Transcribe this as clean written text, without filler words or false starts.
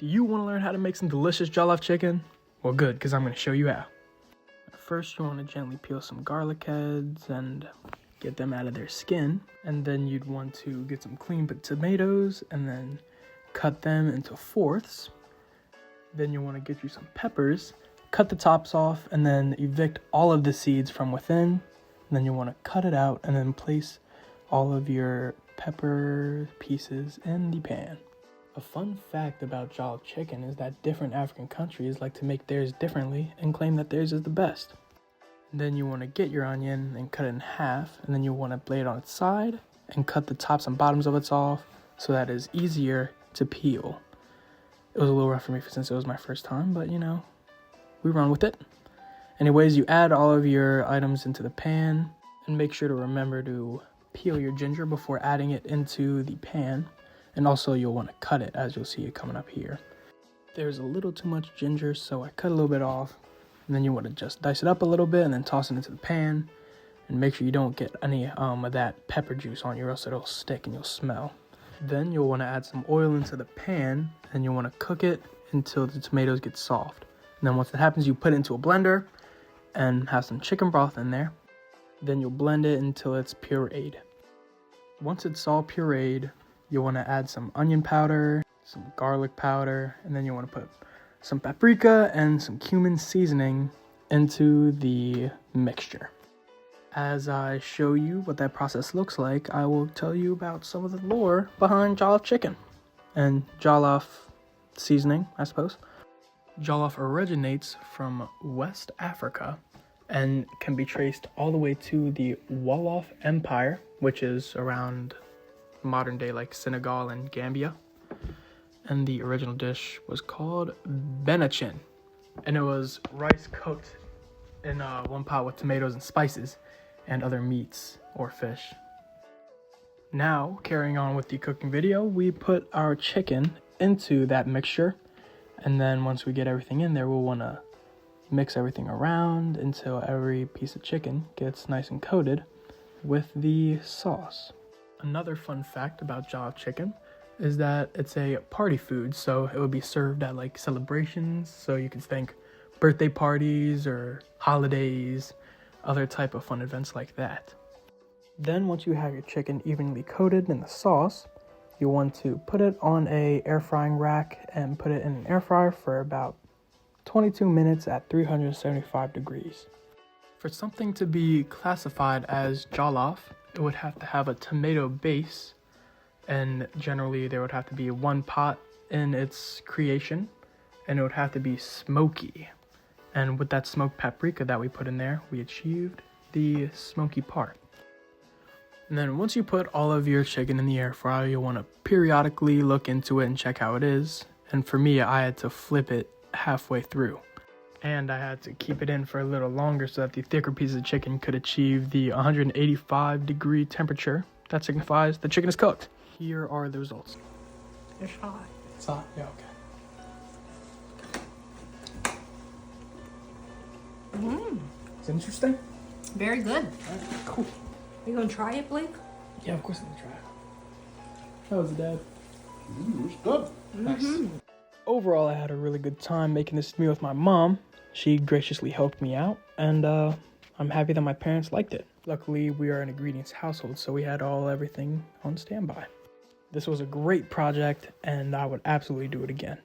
Do you want to learn how to make some delicious jollof chicken? Well, good, because I'm going to show you how. First, you want to gently peel some garlic heads and get them out of their skin. And then you'd want to get some clean tomatoes and then cut them into fourths. Then you want to get you some peppers, cut the tops off, and then evict all of the seeds from within. And then you want to cut it out and then place all of your pepper pieces in the pan. A fun fact about jollof chicken is that different African countries like to make theirs differently and claim that theirs is the best. And then you want to get your onion and cut it in half, and then you want to lay it on its side and cut the tops and bottoms of it off so that it's easier to peel. It was a little rough for me since it was my first time, but we run with it. Anyways, you add all of your items into the pan and make sure to remember to peel your ginger before adding it into the pan. And also you'll want to cut it, as you'll see it coming up here. There's a little too much ginger, so I cut a little bit off. And then you want to just dice it up a little bit and then toss it into the pan. And make sure you don't get any of that pepper juice on you, or else it'll stick and you'll smell. Then you'll want to add some oil into the pan, and you'll want to cook it until the tomatoes get soft. And then once that happens, you put it into a blender and have some chicken broth in there. Then you'll blend it until it's pureed. Once it's all pureed, you'll want to add some onion powder, some garlic powder, and then you want to put some paprika and some cumin seasoning into the mixture. As I show you what that process looks like, I will tell you about some of the lore behind jollof chicken and jollof seasoning, I suppose. Jollof originates from West Africa and can be traced all the way to the Wolof Empire, which is around modern day like Senegal and Gambia. And the original dish was called benachin, and it was rice cooked in one pot with tomatoes and spices and other meats or fish. Now, carrying on with the cooking video, we put our chicken into that mixture, and then once we get everything in there, we'll want to mix everything around until every piece of chicken gets nice and coated with the sauce. Another fun fact about jollof chicken is that it's a party food, so it would be served at like celebrations, so you could think birthday parties or holidays, other type of fun events like that. Then once you have your chicken evenly coated in the sauce, you want to put it on a air frying rack and put it in an air fryer for about 22 minutes at 375 degrees. For something to be classified as jollof, it would have to have a tomato base, and generally there would have to be one pot in its creation, and it would have to be smoky. And with that smoked paprika that we put in there, we achieved the smoky part. And then once you put all of your chicken in the air fryer, you'll want to periodically look into it and check how it is. And for me, I had to flip it halfway through. And I had to keep it in for a little longer so that the thicker piece of chicken could achieve the 185 degree temperature. That signifies the chicken is cooked. Here are the results. It's hot. It's hot? Yeah, okay. It's interesting. Very good. All right, cool. Are you gonna try it, Blake? Yeah, of course I'm gonna try it. How was it, Dad? It's good. Nice. Overall, I had a really good time making this meal with my mom. She graciously helped me out, and I'm happy that my parents liked it. Luckily, we are an ingredients household, so we had everything on standby. This was a great project, and I would absolutely do it again.